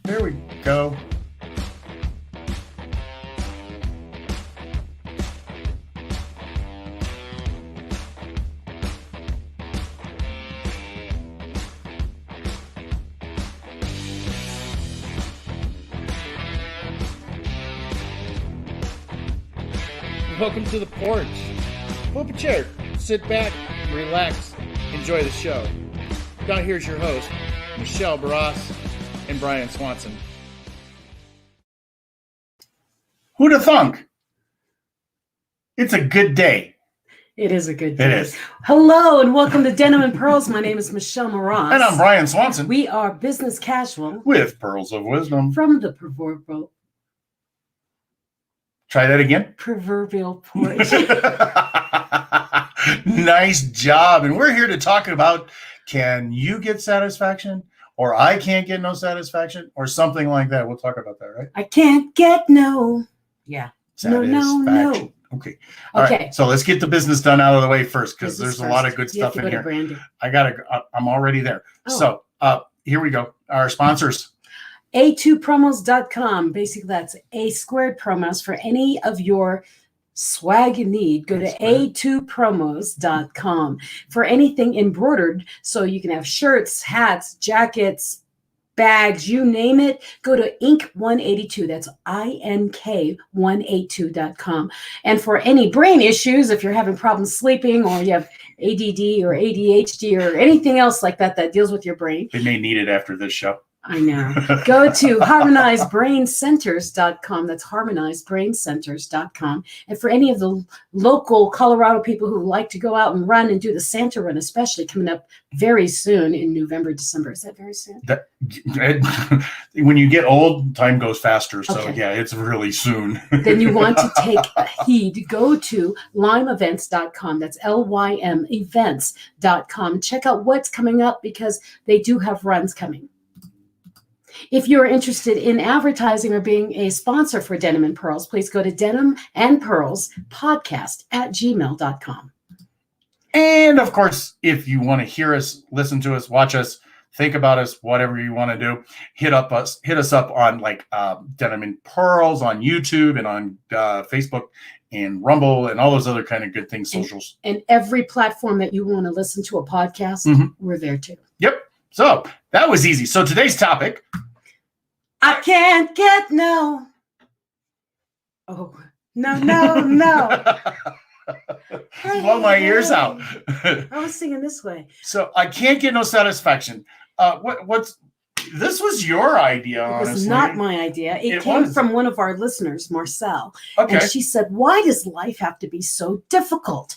There we go. Welcome to the porch. Pull up a chair, sit back, relax, enjoy the show. Now here's your host, Michelle Barras and Brian Swanson. Who'da thunk? It's a good day. It is a good day. It is. Hello and welcome to Denim and Pearls. My name is Michelle Barras. And I'm Brian Swanson. We are business casual With Pearls of Wisdom. from the proverbial Try that again. porch. Nice job. And we're here to talk about, can you get satisfaction? Or I can't get no satisfaction? Or something like that. We'll talk about that, right? I can't get no. Yeah. Satisfaction. No. Okay. All right. So let's get the business done out of the way first, because there's a lot of good stuff in here. I'm already there. Oh. So here we go. Our sponsors. A2promos.com. Basically, that's A squared promos for any of your swag you need. Go to A2promos.com for anything embroidered. So you can have shirts, hats, jackets, bags, you name it. Go to Ink182. That's INK182.com. And for any brain issues, if you're having problems sleeping or you have ADD or ADHD or anything else like that that deals with your brain. They may need it after this show. I know. Go to harmonizedbraincenters.com. That's harmonizedbraincenters.com. And for any of the local Colorado people who like to go out and run and do the Santa run, especially coming up very soon in November, December. Is that very soon? When you get old, time goes faster. So Okay. yeah, it's really soon. Then you want to take heed. Go to limeevents.com. That's LYM events.com. Check out what's coming up because they do have runs coming. If you're interested in advertising or being a sponsor for Denim and Pearls, please go to denimandpearlspodcast@gmail.com. And of course, if you want to hear us, listen to us, watch us, think about us, whatever you want to do, hit us up on like Denim and Pearls on YouTube and on Facebook and Rumble and all those other kind of good things, socials. And every platform that you want to listen to a podcast, we're there too. Yep. So that was easy. So today's topic. I can't get no. Oh, no. Blow my ears out. I was singing this way. So I can't get no satisfaction. This was your idea, honestly. It was not my idea. It came from one of our listeners, Marcel. Okay. And she said, why does life have to be so difficult?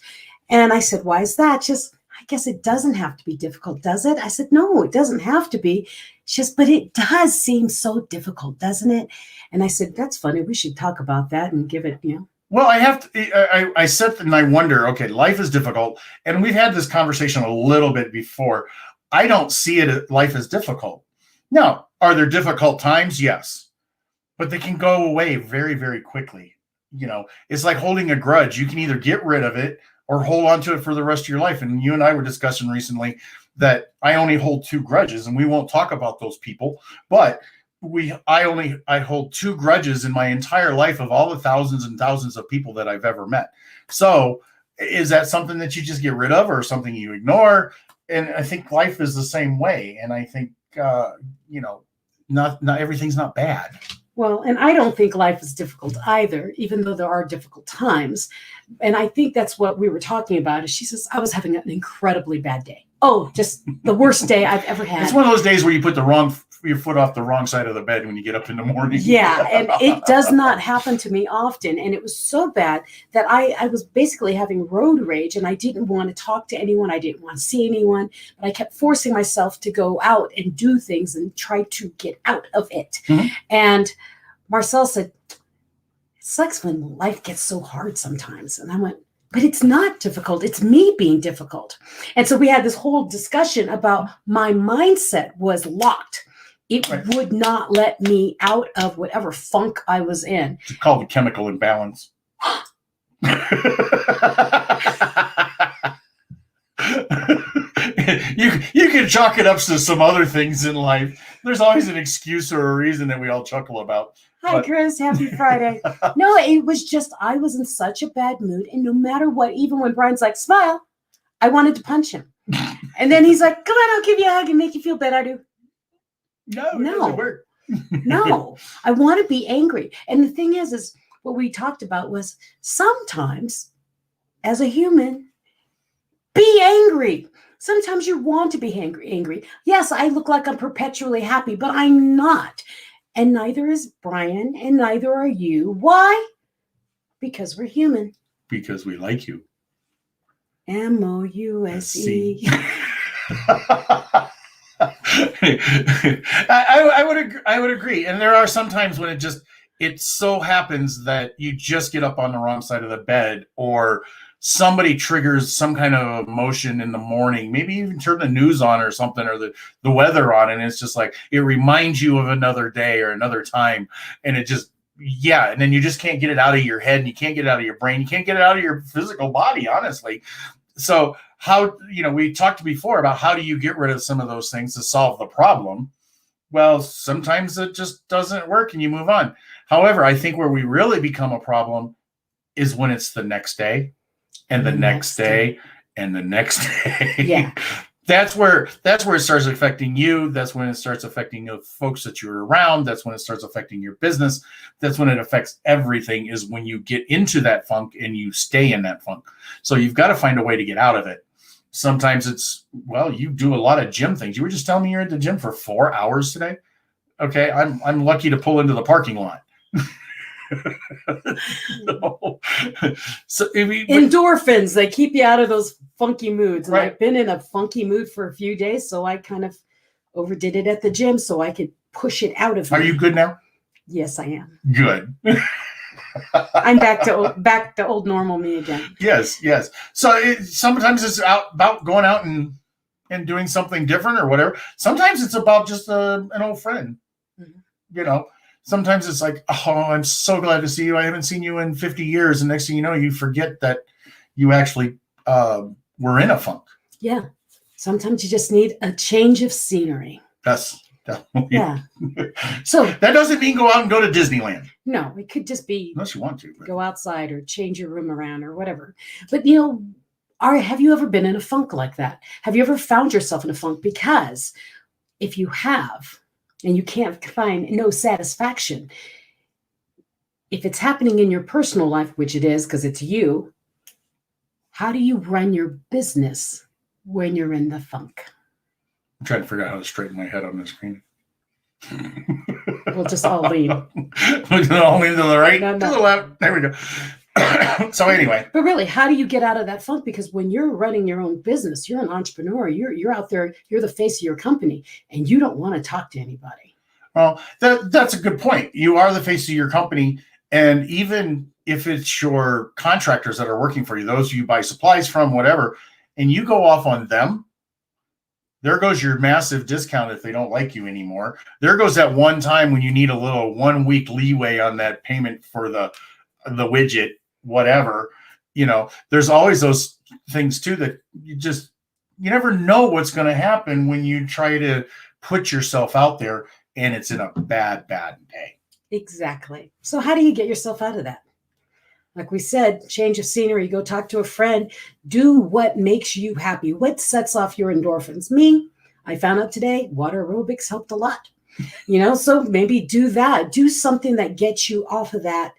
And I said, why is that? I guess it doesn't have to be difficult, does it? I said, no, it doesn't have to be. She says, but it does seem so difficult, doesn't it? And I said, that's funny. We should talk about that and give it, Well, I sit and I wonder, okay, life is difficult. And we've had this conversation a little bit before. I don't see life as difficult. Now, are there difficult times? Yes. But they can go away very, very quickly. It's like holding a grudge. You can either get rid of it or hold on to it for the rest of your life. And you and I were discussing recently that I only hold 2 grudges, and we won't talk about those people, but I hold 2 grudges in my entire life of all the thousands and thousands of people that I've ever met. So is that something that you just get rid of or something you ignore? And I think life is the same way. And I think, not everything's not bad. Well, and I don't think life is difficult either, even though there are difficult times. And I think that's what we were talking about. Is she says, I was having an incredibly bad day. Oh, just the worst day I've ever had. It's one of those days where you put your foot off the wrong side of the bed when you get up in the morning. Yeah, and it does not happen to me often. And it was so bad that I was basically having road rage and I didn't want to talk to anyone. I didn't want to see anyone. But I kept forcing myself to go out and do things and try to get out of it. Mm-hmm. And Marcel said, it sucks when life gets so hard sometimes. And I went, but it's not difficult. It's me being difficult. And so we had this whole discussion about my mindset was locked. It would not let me out of whatever funk I was in. It's called the chemical imbalance. You can chalk it up to some other things in life. There's always an excuse or a reason that we all chuckle about. Hi, Chris. Happy Friday. No, it was just, I was in such a bad mood. And no matter what, even when Brian's like, smile, I wanted to punch him. And then he's like, come on, I'll give you a hug and make you feel better. No, it doesn't work. No, I want to be angry. And the thing is what we talked about was sometimes as a human, be angry. Sometimes you want to be angry. Yes, I look like I'm perpetually happy, but I'm not. And neither is Brian, and neither are you. Why? Because we're human. Because we like you. MOUSE. I would agree. And there are some times when it so happens that you just get up on the wrong side of the bed, or somebody triggers some kind of emotion in the morning, maybe even turn the news on or something, or the weather on, and it's just like it reminds you of another day or another time, and it just and then you just can't get it out of your head, and you can't get it out of your brain, you can't get it out of your physical body, honestly. So how, we talked before about how do you get rid of some of those things to solve the problem? Well, sometimes it just doesn't work and you move on. However, I think where we really become a problem is when it's the next day and the next day and the next day. Yeah. That's where it starts affecting you. That's when it starts affecting the folks that you're around. That's when it starts affecting your business. That's when it affects everything, is when you get into that funk and you stay in that funk. So you've got to find a way to get out of it. Sometimes it's, you do a lot of gym things. You were just telling me you're at the gym for 4 hours today. Okay. I'm lucky to pull into the parking lot. No. So endorphins, they keep you out of those funky moods. And right. I've been in a funky mood for a few days, so I kind of overdid it at the gym so I could push it out of me. Are you good now? Yes, I am. Good. I'm back to old normal me again. Yes. So sometimes it's about going out and doing something different or whatever. Sometimes it's about just an old friend. Mm-hmm. Sometimes it's like, oh, I'm so glad to see you. I haven't seen you in 50 years. And next thing you know, you forget that you actually were in a funk. Yeah. Sometimes you just need a change of scenery. That's definitely. Yeah. So that doesn't mean go out and go to Disneyland. No, it could just be. Unless you want to. Go outside or change your room around or whatever. But, have you ever been in a funk like that? Have you ever found yourself in a funk? Because if you have, and you can't find no satisfaction, if it's happening in your personal life, which it is because it's you, how do you run your business when you're in the funk? I'm trying to figure out how to straighten my head on the screen. We'll just all lean. All lean to the right, to the left. There we go. So anyway. But really, how do you get out of that funk? Because when you're running your own business, you're an entrepreneur, you're out there, you're the face of your company, and you don't want to talk to anybody. Well, that's a good point. You are the face of your company. And even if it's your contractors that are working for you, those you buy supplies from, whatever, and you go off on them, there goes your massive discount if they don't like you anymore. There goes that one time when you need a little 1 week leeway on that payment for the widget, whatever. There's always those things too that you never know what's going to happen when you try to put yourself out there and it's in a bad day. Exactly. So how do you get yourself out of that? Like we said, change of scenery, go talk to a friend, do what makes you happy. What sets off your endorphins? Me, I found out today, water aerobics helped a lot. So maybe do that. Do something that gets you off of that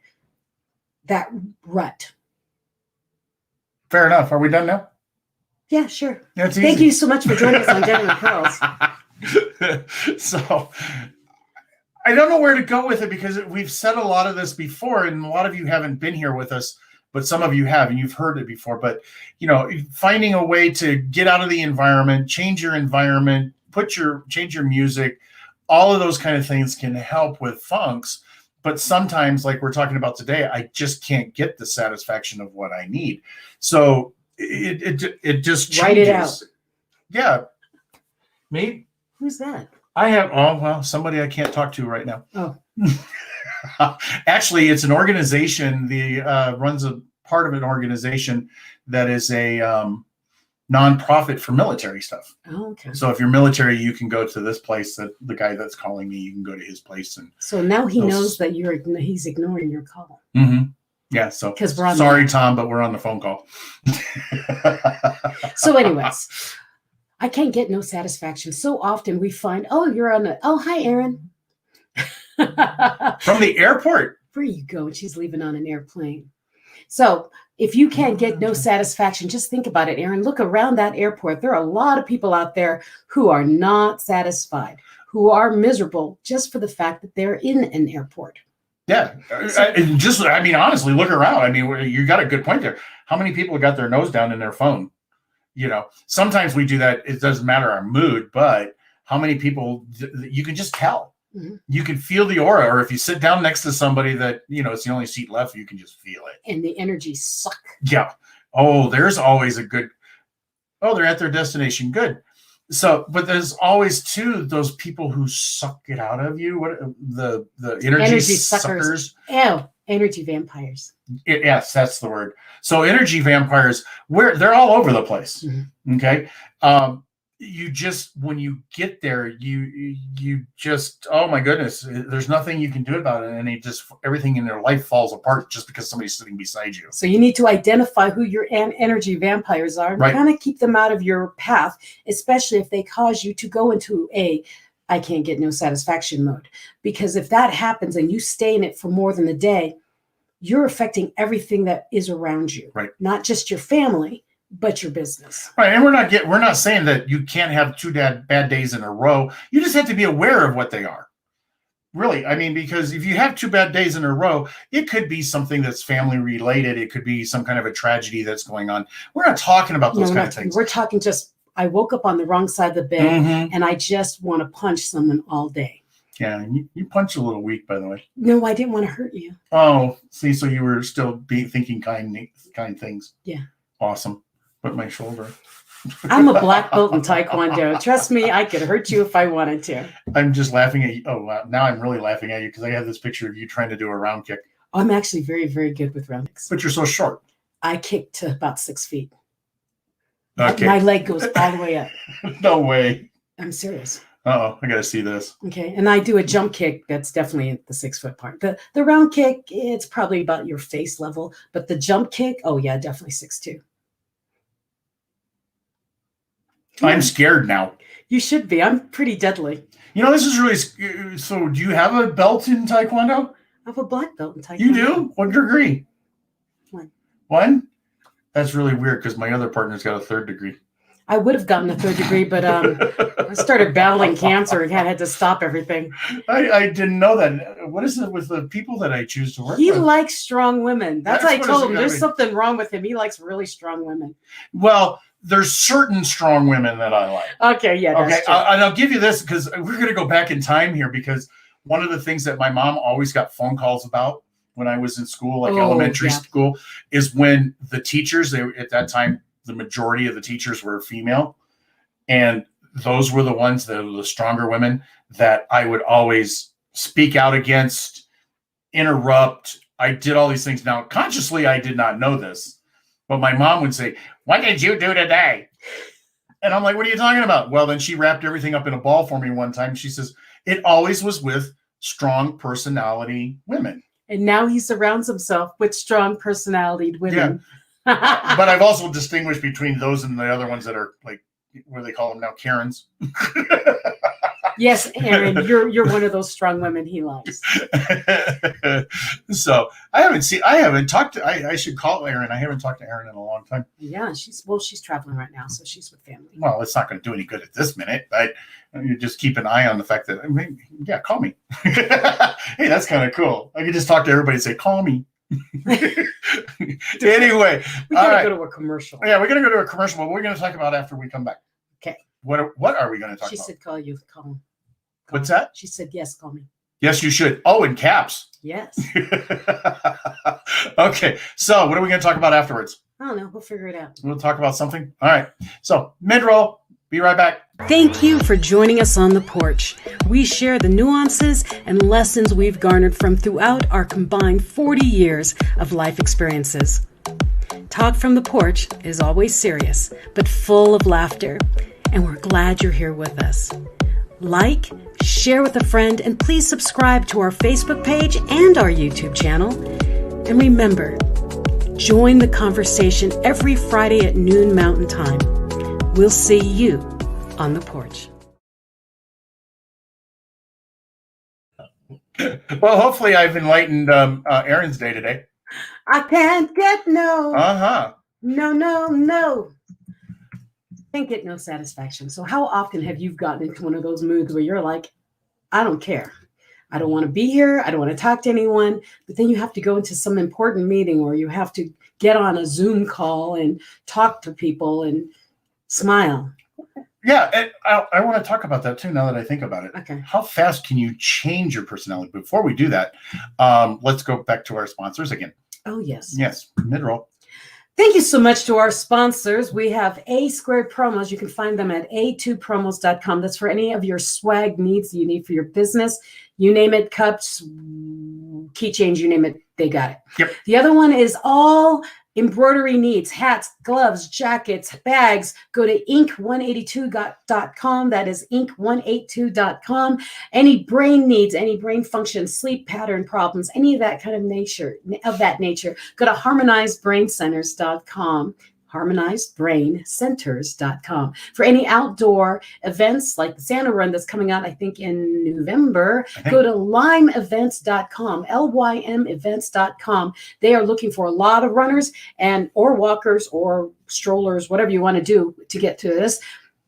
rut. Fair enough. Are we done now? Yeah, sure. That's easy. Thank you so much for joining us on Denim and Pearls. So I don't know where to go with it because we've said a lot of this before and a lot of you haven't been here with us, but some of you have and you've heard it before. But, finding a way to get out of the environment, change your environment, change your music, all of those kind of things can help with funks. But sometimes, like we're talking about today, I just can't get the satisfaction of what I need. So it just changes. Write it out. Yeah. Me? Who's that? I have, somebody I can't talk to right now. Oh. Actually, it's an organization. Runs a part of an organization that is a nonprofit for military stuff. Oh, okay. So if you're military, you can go to this place. That the guy that's calling me, you can go to his place. And so now he knows that he's ignoring your call. Mm-hmm. Yeah. So because we're on sorry, Tom, but we're on the phone call. So anyways, I can't get no satisfaction. So often we find, you're on the, hi, Aaron. From the airport. Where you go? And she's leaving on an airplane. So if you can't get no satisfaction, just think about it, Aaron. Look around that airport. There are a lot of people out there who are not satisfied, who are miserable just for the fact that they're in an airport. Yeah. Honestly, look around. I mean, you got a good point there. How many people got their nose down in their phone? Sometimes we do that. It doesn't matter our mood, but how many people, you can just tell. Mm-hmm. You can feel the aura, or if you sit down next to somebody that, it's the only seat left, you can just feel it. And the energy suck. Yeah. Oh, there's always they're at their destination. Good. So, but there's always too, those people who suck it out of you. What the energy suckers. Oh, energy vampires. Yes, that's the word. So energy vampires, they're all over the place. Mm-hmm. Okay. You just, when you get there, you just, oh my goodness, there's nothing you can do about it. And everything in their life falls apart just because somebody's sitting beside you. So you need to identify who your energy vampires are and kind of keep them out of your path, especially if they cause you to go into I can't get no satisfaction mode. Because if that happens and you stay in it for more than a day, you're affecting everything that is around you, right? Not just your family, but your business. Right. And we're not saying that you can't have two bad days in a row. You just have to be aware of what they are. Really. I mean, because if you have 2 bad days in a row, it could be something that's family related. It could be some kind of a tragedy that's going on. We're not talking about those kind of things. We're talking just, I woke up on the wrong side of the bed and I just want to punch someone all day. Yeah, and you punch a little weak, by the way. No, I didn't want to hurt you. Oh, see, so you were still thinking kind things. Yeah. Awesome. Put my shoulder. I'm a black belt in Taekwondo. Trust me, I could hurt you if I wanted to. I'm just laughing at you. Oh, wow. Now I'm really laughing at you because I have this picture of you trying to do a round kick. I'm actually very, very good with round kicks. But you're so short. I kick to about 6 feet. Okay. My leg goes all the way up. No way. I'm serious. Uh-oh, I got to see this. Okay, and I do a jump kick that's definitely the 6 foot part. The round kick, it's probably about your face level, but the jump kick, oh yeah, definitely 6'2". I'm scared now. You should be. I'm pretty deadly. This is really, so do you have a belt in Taekwondo? I have a black belt in Taekwondo. You do? What degree? 1. 1? That's really weird because my other partner's got a 3rd degree. I would have gotten a 3rd degree, but I started battling cancer and had to stop everything. I didn't know that. What is it with the people that I choose to work with? He likes strong women. That's what I told him. There's something wrong with him. He likes really strong women. Well, there's certain strong women that I like. Okay, yeah. Okay, and I'll give you this because we're going to go back in time here because one of the things that my mom always got phone calls about when I was in school, like elementary school, is when the teachers, at that time, the majority of the teachers were female. And those were the ones that were the stronger women that I would always speak out against, interrupt. I did all these things. Now, consciously, I did not know this, but my mom would say, "What did you do today?" And I'm like, "What are you talking about?" Well, then she wrapped everything up in a ball for me one time. She says, "It always was with strong personality women." And now he surrounds himself with strong personality women. Yeah. But I've also distinguished between those and the other ones that are like, what do they call them now? Karens. Yes, Aaron, you're one of those strong women he likes. So I should call Aaron. I haven't talked to Aaron in a long time. Yeah, she's traveling right now, so she's with family. Well, it's not going to do any good at this minute, but you just keep an eye on the fact that, call me. Hey, that's kind of cool. I can just talk to everybody and say, call me. Anyway, we gotta go to a commercial. Yeah, we're gonna go to a commercial, but we're gonna talk about after we come back. Okay. What are we gonna talk about? She said call you. Call him. What's that? She said yes, call me. Yes, you should. Oh, in caps. Yes. Okay, so what are we gonna talk about afterwards? I don't know. We'll figure it out. We'll talk about something. All right. So mid-roll. Be right back. Thank you for joining us on the porch. We share the nuances and lessons we've garnered from throughout our combined 40 years of life experiences. Talk from the Porch is always serious, but full of laughter, and we're glad you're here with us. Like, share with a friend, and please subscribe to our Facebook page and our YouTube channel. And remember, join the conversation every Friday at noon Mountain Time. We'll see you on the porch. Well, hopefully I've enlightened Erin's day today. I can't get no. No. Can't get no satisfaction. So how often have you gotten into one of those moods where you're like, I don't care. I don't want to be here. I don't want to talk to anyone. But then you have to go into some important meeting, or you have to get on a Zoom call and talk to people and smile. Yeah, I want to talk about that too now that I think about it. Okay. How fast can you change your personality? Before we do that, let's go back to our sponsors again. Oh, yes. Yes, mid-roll. Thank you so much to our sponsors. We have A Squared Promos. You can find them at a2promos.com. That's for any of your swag needs you need for your business. You name it, cups, keychains, you name it, they got it. Yep. The other one is all embroidery needs, hats, gloves, jackets, bags. Go to ink182.com. That is ink182.com. Any brain needs, any brain function, sleep pattern problems, any of that kind of nature, go to harmonizedbraincenters.com. harmonizedbraincenters.com. For any outdoor events like the Santa Run that's coming out, I think in November, go to limeevents.com, lymevents.com. They are looking for a lot of runners or walkers or strollers, whatever you want to do to get to this.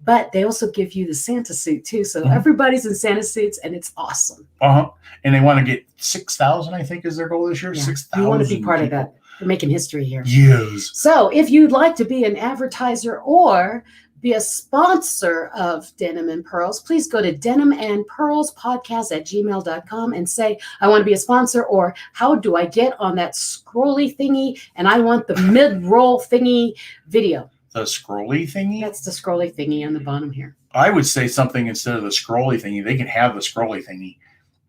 But they also give you the Santa suit too. So everybody's in Santa suits and it's awesome. And they want to get 6,000, I think is their goal this year. Yeah. 6,000. You want to be part of that. We're making history here. Yes. So if you'd like to be an advertiser or be a sponsor of Denim and Pearls, please go to denimandpearlspodcast@gmail.com and say, I want to be a sponsor, or how do I get on that scrolly thingy? And I want the mid-roll thingy video. The scrolly thingy? That's the scrolly thingy on the bottom here. I would say something instead of the scrolly thingy. They can have the scrolly thingy,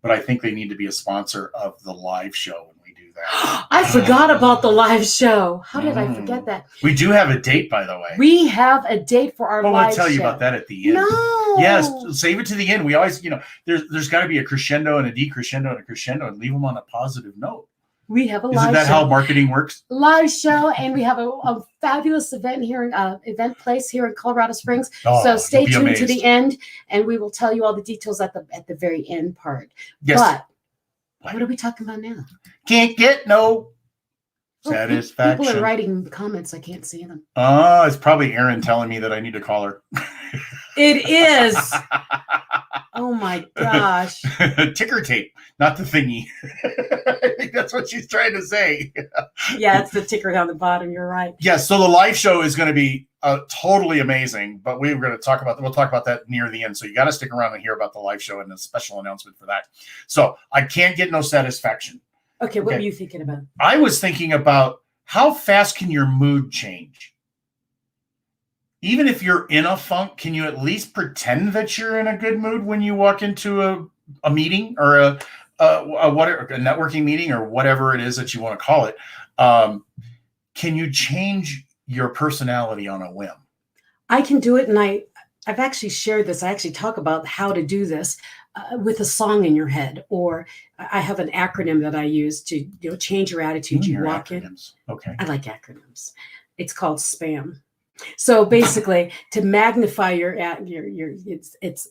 but I think they need to be a sponsor of the live show when we do that. I forgot about the live show. How did I forget that? We do have a date, by the way. We have a date for our live show. We'll tell you about that at the end. No. Yes, save it to the end. We always, there's got to be a crescendo and a decrescendo and a crescendo, and leave them on a positive note. We have a live show. Isn't that how marketing works? Live show, and we have a fabulous event here, event place here in Colorado Springs. So stay tuned to the end, and we will tell you all the details at the very end part. Yes. But what are we talking about now? Can't get no satisfaction. People are writing comments. I can't see them. Oh, it's probably Erin telling me that I need to call her. It is. Oh my gosh. Ticker tape, not the thingy. I think that's what she's trying to say. Yeah, it's the ticker down the bottom. You're right. Yeah, so the live show is going to be totally amazing, but we'll talk about that near the end. So you got to stick around and hear about the live show and the special announcement for that. So I can't get no satisfaction. Okay, what were you thinking about? I was thinking about how fast can your mood change? Even if you're in a funk, can you at least pretend that you're in a good mood when you walk into a meeting or a networking meeting or whatever it is that you want to call it? Can you change your personality on a whim? I can do it, and I've actually shared this. I actually talk about how to do this with a song in your head, or I have an acronym that I use to change your attitude. You walk in. Okay. I like acronyms. It's called SPAM. So basically, to magnify your it's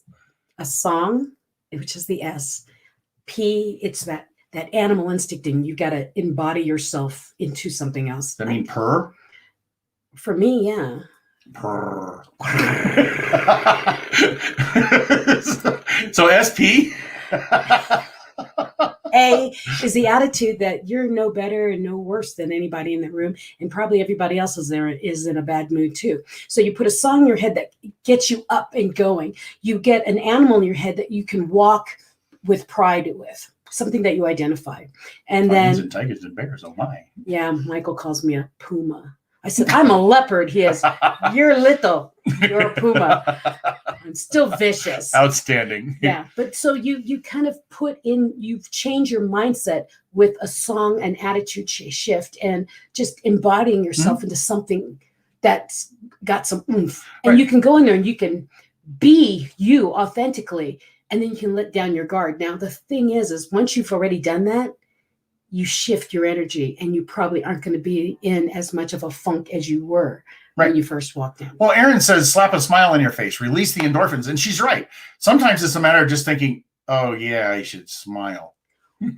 a song, which is the S. P, it's that animal instinct, and you got to embody yourself into something else. That mean purr? For me, yeah. Purr. So SP? A is the attitude that you're no better and no worse than anybody in the room, and probably everybody else is in a bad mood too. So you put a song in your head that gets you up and going. You get an animal in your head that you can walk with pride with, something that you identify. And Lions then and tigers and bears, oh my. Yeah, Michael calls me a puma. I said, I'm a leopard. He is, you're little. You're a puma. I'm still vicious. Outstanding. Yeah, but so you kind of you've changed your mindset with a song and attitude shift and just embodying yourself into something that's got some oomph. And Right. you can go in there and you can be you authentically, and then you can let down your guard. Now, the thing is once you've already done that, you shift your energy and you probably aren't going to be in as much of a funk as you were when you first walked in. Well, Erin says, slap a smile on your face, release the endorphins. And she's right. Sometimes it's a matter of just thinking, oh, yeah, I should smile.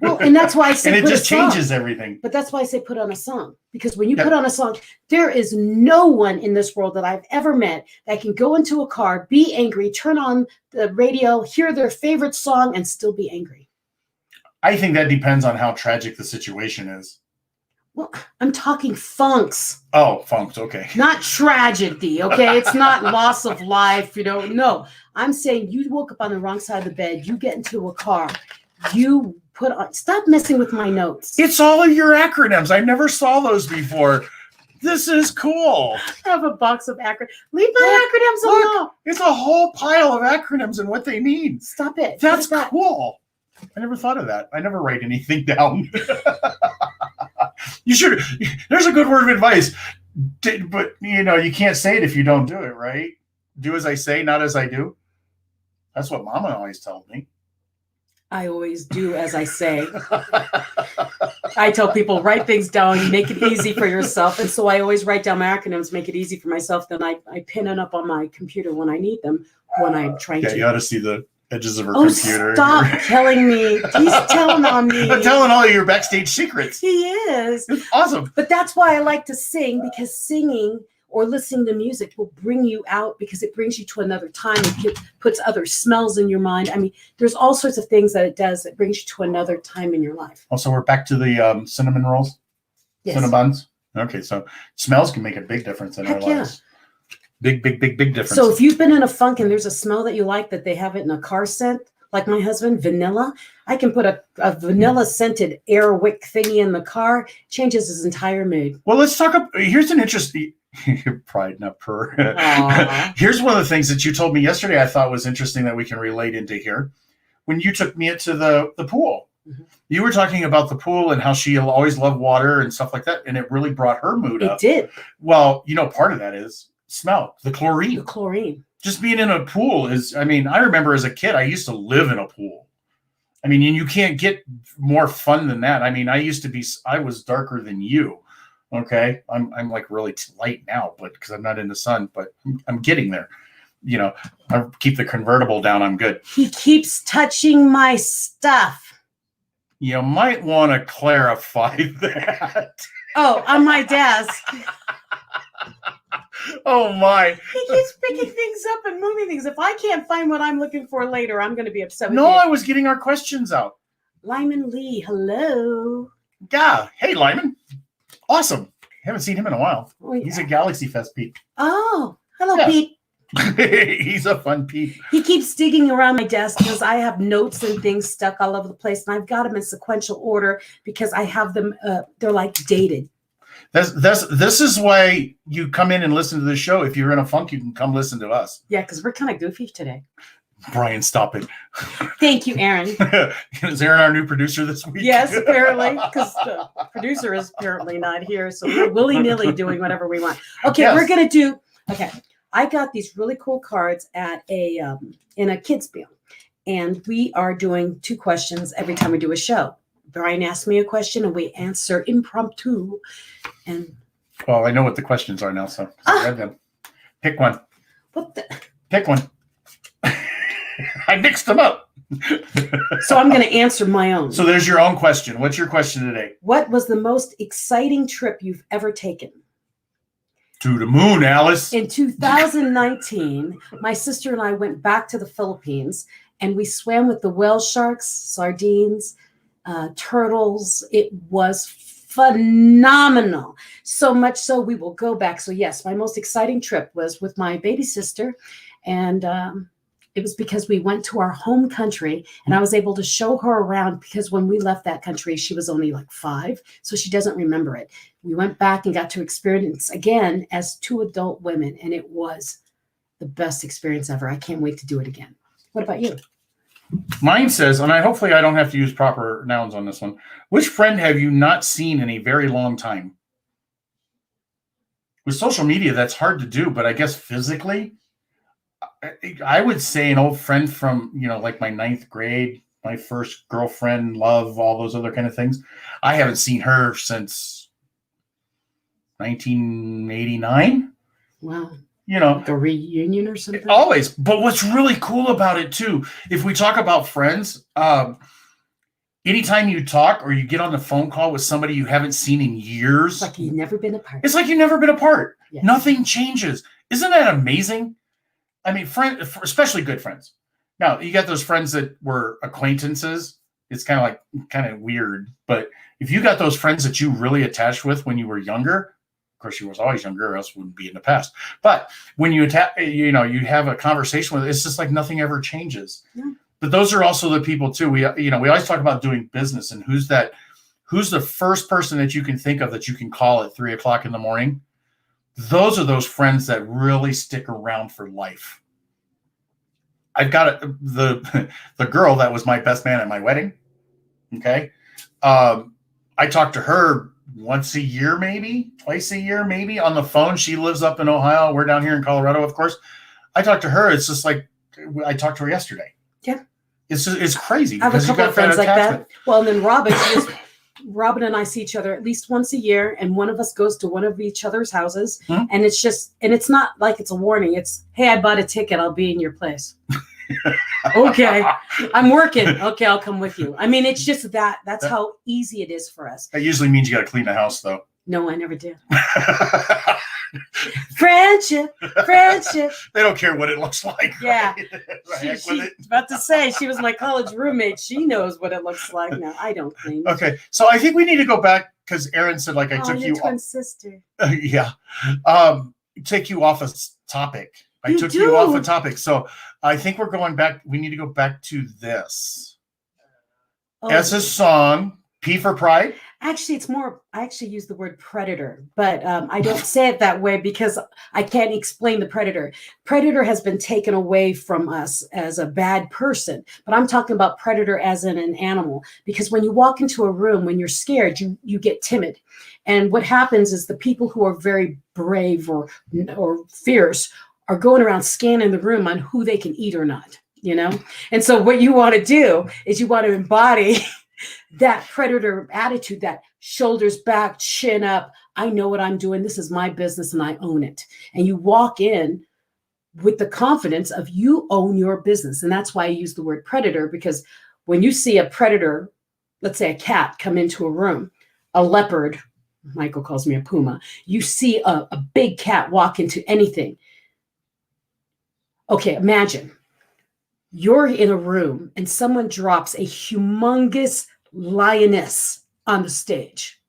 Well, and that's why I say and it just changes everything. But that's why I say put on a song. Because when you put on a song, there is no one in this world that I've ever met that can go into a car, be angry, turn on the radio, hear their favorite song, and still be angry. I think that depends on how tragic the situation is. Well, I'm talking funks. Oh, funks, okay. Not tragedy, okay? It's not loss of life, No, I'm saying you woke up on the wrong side of the bed. You get into a car. You put on... Stop messing with my notes. It's all of your acronyms. I never saw those before. This is cool. I have a box of acronyms. Leave my acronyms alone. It's a whole pile of acronyms and what they mean. Stop it. That's cool. I never thought of that. I never write anything down. You should. There's a good word of advice. But, you can't say it if you don't do it, right? Do as I say, not as I do. That's what Mama always told me. I always do as I say. I tell people, write things down, make it easy for yourself. And so I always write down my acronyms, make it easy for myself. Then I pin it up on my computer when I need them, when I'm trying to. You ought to see the edges of her computer. Stop telling me. He's telling on me. I'm telling all of your backstage secrets. He is. It's awesome. But that's why I like to sing, because singing or listening to music will bring you out, because it brings you to another time. It puts other smells in your mind. I mean, there's all sorts of things that it does that brings you to another time in your life. Also, we're back to the cinnamon rolls? Yes. Cinnabons? Okay, so smells can make a big difference in our lives. Big difference. So if you've been in a funk and there's a smell that you like that they have it in a car scent, like my husband, vanilla, I can put a vanilla scented air wick thingy in the car, changes his entire mood. Well, let's talk about, here's an interesting, pride, not purr. Here's one of the things that you told me yesterday I thought was interesting that we can relate into here. When you took me into the pool, you were talking about the pool and how she'll always love water and stuff like that. And it really brought her mood up. It did. Well, part of that is smell, the chlorine. The chlorine. Just being in a pool is, I remember as a kid, I used to live in a pool. And you can't get more fun than that. I was darker than you. Okay. I'm like really light now, but because I'm not in the sun, but I'm getting there. I keep the convertible down. I'm good. He keeps touching my stuff. You might want to clarify that. Oh, on my desk. Oh my. He keeps picking things up and moving things. If I can't find what I'm looking for later, I'm going to be upset with you. No, I was getting our questions out. Lyman Lee, hello. Yeah. Hey, Lyman. Awesome. Haven't seen him in a while. Oh, yeah. He's a Galaxy Fest Pete. Oh, hello, Pete. He's a fun Pete. He keeps digging around my desk because I have notes and things stuck all over the place. And I've got them in sequential order because I have them, they're like dated. This is why you come in and listen to the show. If you're in a funk, you can come listen to us. Yeah, because we're kind of goofy today. Brian, stop it. Thank you, Aaron. Is Aaron our new producer this week? Yes, apparently, because the producer is apparently not here. So we're willy-nilly doing whatever we want. Okay, We're going to do, I got these really cool cards at in a kids meal. And we are doing 2 questions every time we do a show. Brian asked me a question and we answer impromptu. And well, I know what the questions are now, so I read them. Pick one. Pick one. I mixed them up. So I'm going to answer my own. So there's your own question. What's your question today? What was the most exciting trip you've ever taken? To the moon, Alice. In 2019, my sister and I went back to the Philippines and we swam with the whale sharks, sardines, turtles. It was phenomenal. So much so we will go back. So yes, my most exciting trip was with my baby sister. And it was because we went to our home country and I was able to show her around because when we left that country, she was only like 5. So she doesn't remember it. We went back and got to experience again as 2 adult women. And it was the best experience ever. I can't wait to do it again. What about you? Mine says, and hopefully I don't have to use proper nouns on this one. Which friend have you not seen in a very long time? With social media, that's hard to do, but I guess physically, I would say an old friend from, like my ninth grade, my first girlfriend, love, all those other kind of things. I haven't seen her since 1989. Wow. Like a reunion or something? Always. But what's really cool about it, too, if we talk about friends, anytime you talk or you get on the phone call with somebody you haven't seen in years. It's like you've never been apart. It's like you've never been apart. Yes. Nothing changes. Isn't that amazing? I mean, especially good friends. Now, you got those friends that were acquaintances. It's kind of weird. But if you got those friends that you really attached with when you were younger, of course, you was always younger, or else it wouldn't be in the past. But when you you have a conversation with, it's just like nothing ever changes. Yeah. But those are also the people too. We always talk about doing business and who's the first person that you can think of that you can call at 3:00 in the morning. Those are those friends that really stick around for life. I've got the girl that was my best man at my wedding. Okay. I talked to her once a year, maybe twice a year, maybe on the phone. She lives up in Ohio. We're down here in Colorado, of course. I talked to her. It's just like I talked to her yesterday. Yeah. It's crazy. I have a couple of friends like that. Well, and then Robin and I see each other at least once a year, and one of us goes to one of each other's houses, and it's not like it's a warning. It's, hey, I bought a ticket. I'll be in your place. Okay, I'm working. Okay, I'll come with you. I mean, it's just that's how easy it is for us. That usually means you got to clean the house, though. No, I never do. Friendship. They don't care what it looks like. Yeah. Right? She about to say, she was my college roommate. She knows what it looks like. No, I don't think. Okay, so I think we need to go back because Erin said, like, I took you twin sister. Yeah. Take you off a topic. I took you off a topic. So I think we're going back. We need to go back to this. As a song, P for Pride. Actually, it's more, I actually use the word predator, but I don't say it that way because I can't explain the predator. Predator has been taken away from us as a bad person, but I'm talking about predator as in an animal, because when you walk into a room, when you're scared, you get timid. And what happens is the people who are very brave or fierce are going around scanning the room on who they can eat or not, And so what you want to do is you want to embody that predator attitude, that shoulders back, chin up. I know what I'm doing. This is my business and I own it. And you walk in with the confidence of you own your business. And that's why I use the word predator, because when you see a predator, let's say a cat come into a room, a leopard, Michael calls me a puma, you see a big cat walk into anything. Okay, imagine you're in a room and someone drops a humongous lioness on the stage.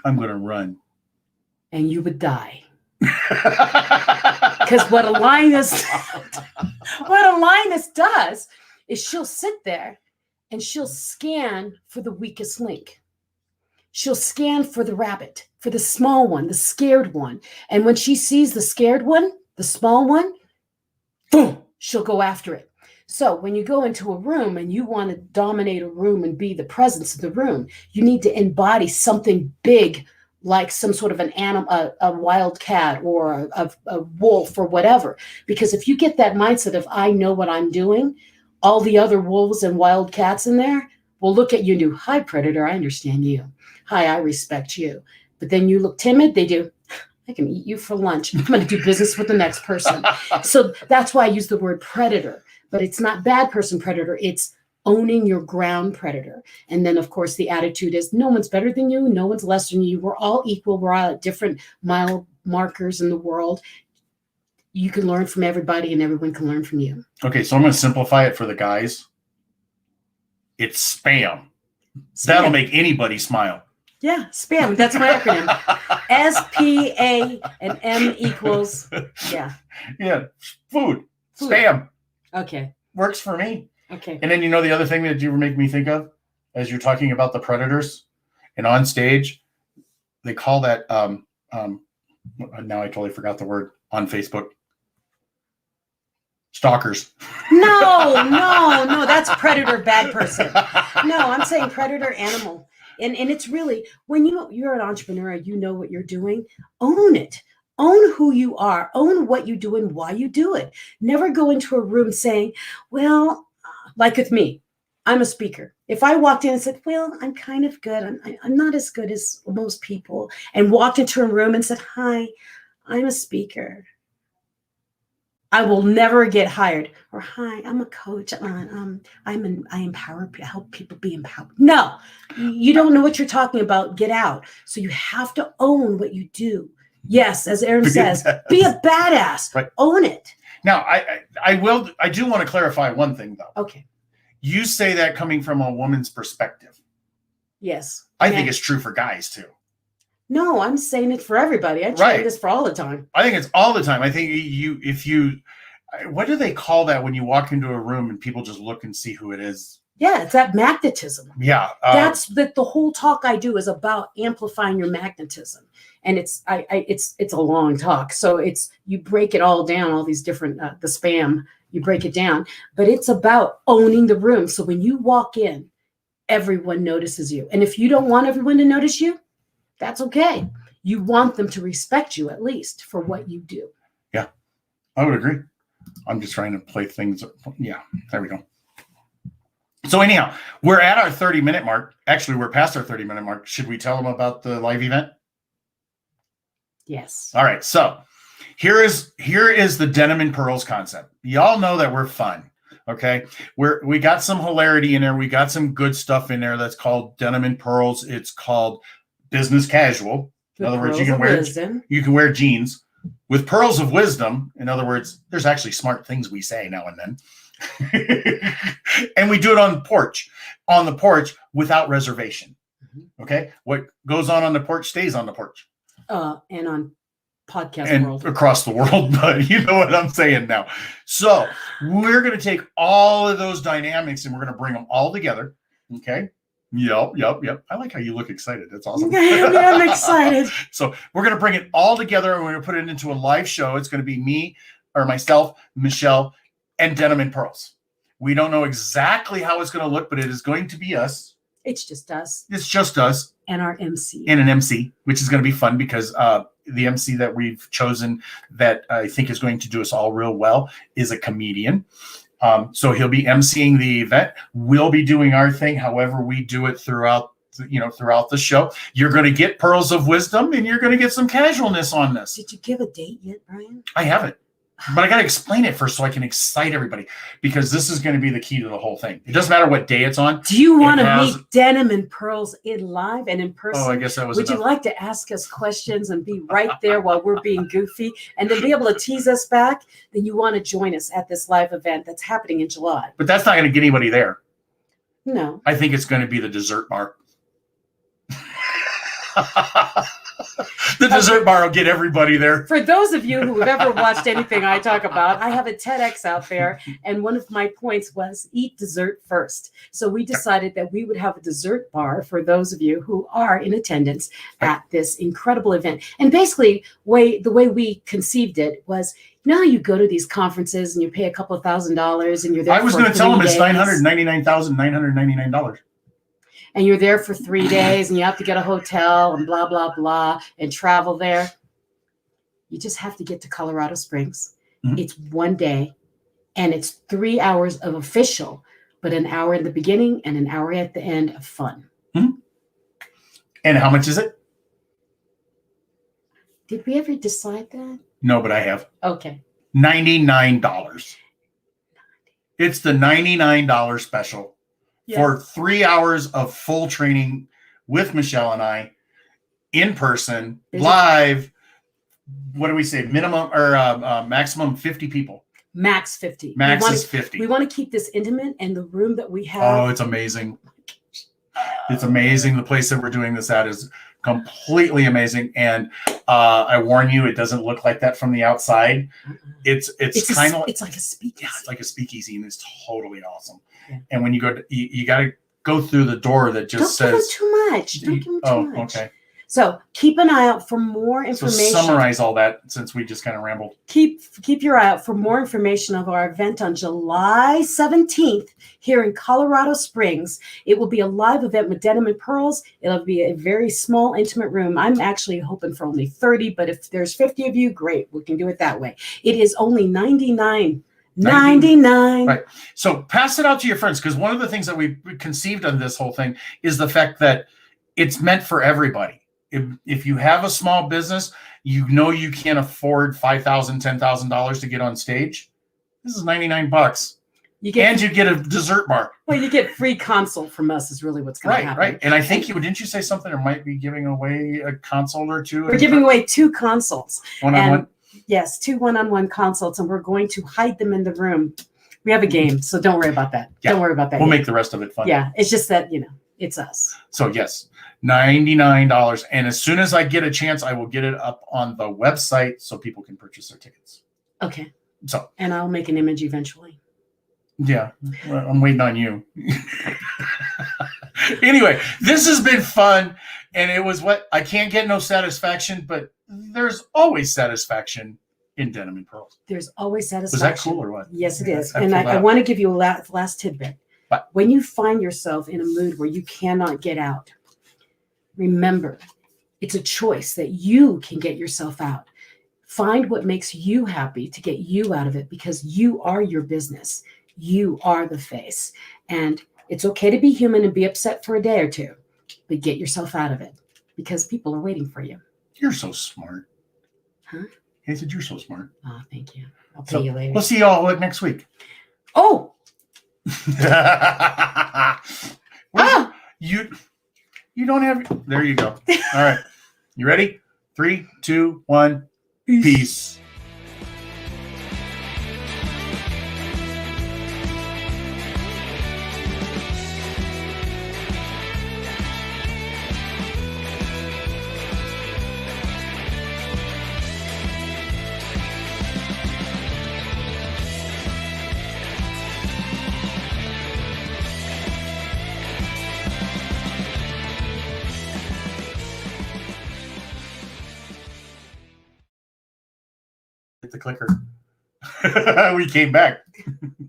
I'm going to run. And you would die. Because what a lioness does is she'll sit there and she'll scan for the weakest link. She'll scan for the rabbit, for the small one, the scared one. And when she sees the scared one, the small one, boom, she'll go after it. So when you go into a room and you want to dominate a room and be the presence of the room, you need to embody something big, like some sort of an animal, a wild cat or a wolf or whatever. Because if you get that mindset of, I know what I'm doing, all the other wolves and wild cats in there will look at you and do, hi, predator, I understand you. Hi, I respect you. But then you look timid, they do, I can eat you for lunch. I'm going to do business with the next person. So that's why I use the word predator. But it's not bad person predator. It's owning your ground predator. And then, of course, the attitude is no one's better than you. No one's less than you. We're all equal. We're all at different mile markers in the world. You can learn from everybody and everyone can learn from you. Okay, so I'm going to simplify it for the guys. It's spam. That'll make anybody smile. Yeah, spam. That's my acronym. SPA and M equals, yeah. Yeah, food. Spam. Okay. Works for me. Okay. And then the other thing that you make me think of as you're talking about the predators and on stage, they call that now I totally forgot the word on Facebook. Stalkers. No, that's predator, bad person. No, I'm saying predator, animal. And it's really, when you're an entrepreneur, you know what you're doing, own it. Own who you are, own what you do and why you do it. Never go into a room saying, well, like with me, I'm a speaker. If I walked in and said, well, I'm kind of good, I'm not as good as most people, and walked into a room and said, hi, I'm a speaker, I will never get hired. Or, hi, I'm a coach. I empower, I help people be empowered. No, you don't know what you're talking about. Get out. So you have to own what you do. Yes, as Aaron says, be a badass. Right. Own it. Now, I do want to clarify one thing, though. Okay. You say that coming from a woman's perspective. Yes. I think it's true for guys, too. No, I'm saying it for everybody. I try this for all the time. I think it's all the time. I think what do they call that when you walk into a room and people just look and see who it is? Yeah, it's that magnetism. Yeah. That's the whole talk I do is about amplifying your magnetism. And it's a long talk. So you break it all down, all these different, the spam, you break it down, but it's about owning the room. So when you walk in, everyone notices you. And if you don't want everyone to notice you, that's okay. You want them to respect you at least for what you do. Yeah, I would agree. I'm just trying to play things. Yeah, there we go. So anyhow, we're at our 30-minute mark. Actually, we're past our 30-minute mark. Should we tell them about the live event? Yes. All right. So here is the Denim and Pearls concept. Y'all know that we're fun. Okay. We got some hilarity in there. We got some good stuff in there that's called Denim and Pearls. It's called business casual. In other words, you can wear jeans with pearls of wisdom. In other words, there's actually smart things we say now and then. And we do it on the porch without reservation. Okay. What goes on the porch stays on the porch. And on podcast and world. Across the world, but you know what I'm saying now. So we're going to take all of those dynamics and we're going to bring them all together. Okay. Yep. I like how you look excited. That's awesome. I'm excited. So we're going to bring it all together and we're going to put it into a live show. It's going to be me or myself, Michelle, and Denim and Pearls. We don't know exactly how it's going to look, but it is going to be us. It's just us. It's just us. And our MC. And an MC, which is going to be fun because the MC that we've chosen that I think is going to do us all real well is a comedian. So he'll be emceeing the event. We'll be doing our thing, however we do it throughout the show. You're going to get pearls of wisdom and you're going to get some casualness on this. Did you give a date yet, Brian? I haven't. But I got to explain it first so I can excite everybody because this is going to be the key to the whole thing. It doesn't matter what day it's on. Do you want to meet Denim and Pearls in live and in person? Oh, I guess that was Would enough. You like to ask us questions and be right there while we're being goofy and then be able to tease us back? Then you want to join us at this live event that's happening in July. But that's not going to get anybody there. No. I think it's going to be the dessert bar. The dessert bar will get everybody there. For those of you who have ever watched anything I talk about, I have a TEDx out there, and one of my points was eat dessert first. So we decided that we would have a dessert bar for those of you who are in attendance at this incredible event. And basically, the way we conceived it was, you know how you go to these conferences and you pay a couple of $1,000s and you're there. I was going to tell them it's $999,999. And you're there for 3 days and you have to get a hotel and blah, blah, blah, and travel there. You just have to get to Colorado Springs. Mm-hmm. It's 1 day and it's 3 hours of official, but an hour in the beginning and an hour at the end of fun. Mm-hmm. And how much is it? Did we ever decide that? No, but I have. Okay. $99. It's the $99 special. Yeah. For 3 hours of full training with Michelle and I in person, live. What do we say? Minimum or maximum 50 people. Max 50. Max is 50. We want to keep this intimate, and the room that we have. Oh, it's amazing. It's amazing. The place that we're doing this at is completely amazing. And I warn you, it doesn't look like that from the outside. It's kind of it's like a speakeasy. Yeah, it's like a speakeasy, and it's totally awesome. Yeah. And when you go, you got to go through the door that just says Don't give them too much. Okay. So keep an eye out for more So information. summarize all that since we just kind of rambled. Keep your eye out for more information of our event on July 17th here in Colorado Springs. It will be a live event with Denim and Pearls. It'll be a very small, intimate room. I'm actually hoping for only 30, but if there's 50 of you, great. We can do it that way. It is only $99. Right. So pass it out to your friends, because one of the things that we conceived on this whole thing is the fact that it's meant for everybody. If you have a small business, you know you can't afford $5,000, $10,000 to get on stage. This is $99. You get a dessert bar. Well, you get free consult from us is really what's going to happen. Right. And I think didn't you say something? Or might be giving away a consult or two. We're giving away 2 consults. One-on-one. Yes, 2 one-on-one consults, and we're going to hide them in the room. We have a game, so don't worry about that. Yeah. Don't worry about that. We'll make the rest of it fun. Yeah, it's just that, it's us. So yes, $99. And as soon as I get a chance, I will get it up on the website so people can purchase their tickets. Okay. So. And I'll make an image eventually. Yeah, well, I'm waiting on you. Anyway, this has been fun. And it was I can't get no satisfaction, but there's always satisfaction in Denim and Pearls. There's always satisfaction. Was that cool or what? Yes, it is. And I want to give you a last tidbit. What? When you find yourself in a mood where you cannot get out, remember, it's a choice that you can get yourself out. Find what makes you happy to get you out of it, because you are your business. You are the face. And it's okay to be human and be upset for a day or two, but get yourself out of it, because people are waiting for you. You're so smart. Huh? I said, you're so smart. Oh, thank you. I'll pay you later. We'll see you all next week. Oh! You don't have. There you go. All right. You ready? 3, 2, 1. Peace. Hit the clicker. We came back.